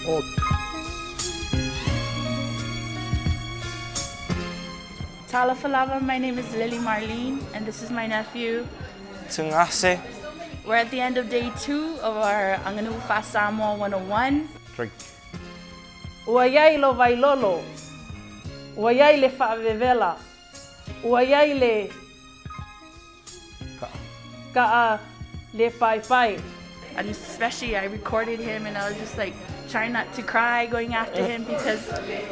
Oh. Tala Falava, my name is Lily Marlene, and this is my nephew. Tungase. We're at the end of day 2 of our Aganu'u Samoa 101. Drink. Uayai lo vailolo. Uayai le whaavevela. Uayai le ka'a le pai pai. And especially I recorded him and I was just like trying not to cry going after him because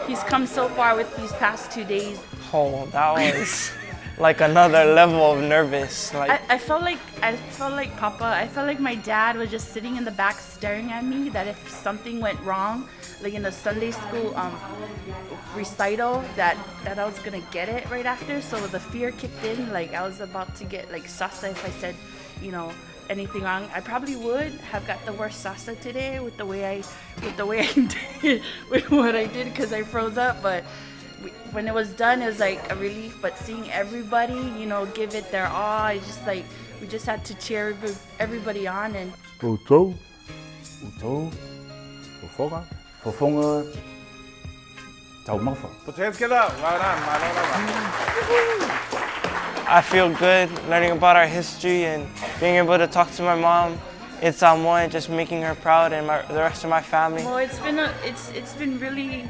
he's come so far with these past 2 days. Oh, that was like another level of nervous. Like I felt like Papa. I felt like my dad was just sitting in the back staring at me. That if something went wrong, like in the Sunday school recital, that I was gonna get it right after. So the fear kicked in. Like I was about to get like sasa if I said, you know, anything wrong. I probably would have got the worst sasa today with the way I did with what I did because I froze up. But when it was done, it was like a relief. But seeing everybody, you know, give it their all, I just like we just had to cheer everybody on. And Utou. Utou. Fofoga. Fofonga. Tau mafa. Put your hands together. Well done. I feel good learning about our history and being able to talk to my mom in Samoa and just making her proud and the rest of my family. well, it's been really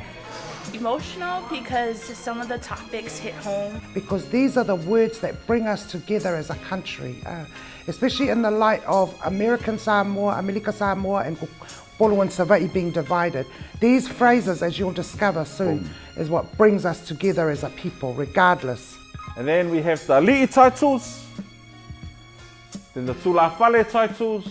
emotional because some of the topics hit home. Because these are the words that bring us together as a country, especially in the light of American Samoa, America Samoa, and Polo and Savaii being divided. These phrases, as you'll discover soon, is what brings us together as a people, regardless. And then we have the Ali'i titles, then the Tula Fale titles,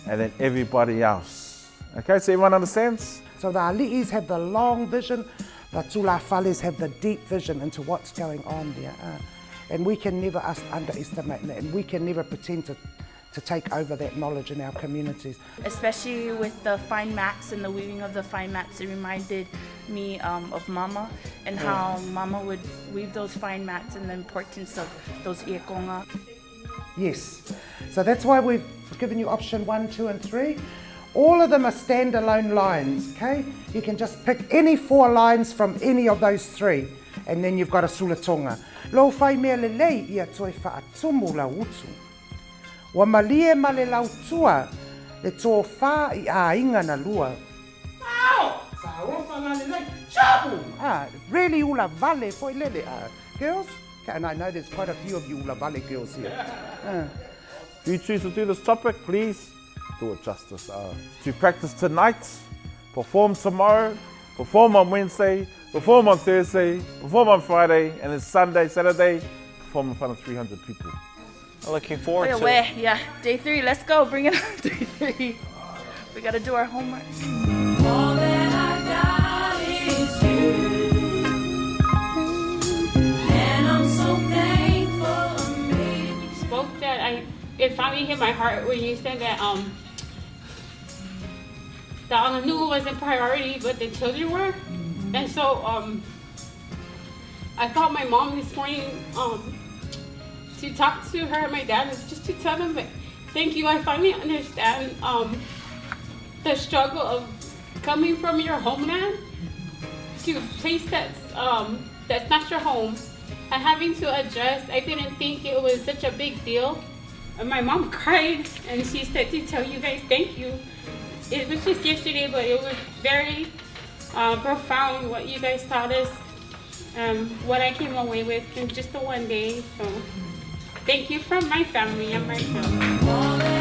and then everybody else. Okay, so everyone understands? So the Ali'is have the long vision, the Tula Fales have the deep vision into what's going on there. And we can never underestimate that, and we can never pretend to take over that knowledge in our communities. Especially with the fine mats and the weaving of the fine mats, it reminded me of Mama and how Mama would weave those fine mats and the importance of those iekonga. Yes, so that's why we've given you option 1, 2 and 3. All of them are standalone lines, okay? You can just pick any 4 lines from any of those 3, and then you've got a sulatonga. Lo whai mea lelei ia toi whaatumu la utu. Wa malie ma le lautua le tō whā I a inga na lua. Really ula vale foi lele, girls? And I know there's quite a few of you ula vale girls here. If you choose to do this topic, please do it justice. To practice tonight, perform tomorrow, perform on Wednesday, perform on Thursday, perform on Friday, and then Sunday, Saturday, perform in front of 300 people. Looking forward to it. Yeah, day 3, let's go, bring it on day 3. We gotta do our homework. All that I got is you, and I'm so thankful I made it. Spoke that it finally hit my heart when you said that the Aganu'u wasn't priority, but the children were. And so I called my mom this morning to talk to her and my dad, just to tell them that thank you. I finally understand the struggle of coming from your homeland to a place that's not your home and having to adjust. I didn't think it was such a big deal. And my mom cried and she said to tell you guys thank you. It was just yesterday, but it was very profound what you guys taught us, what I came away with in just the one day. So thank you from my family and my family.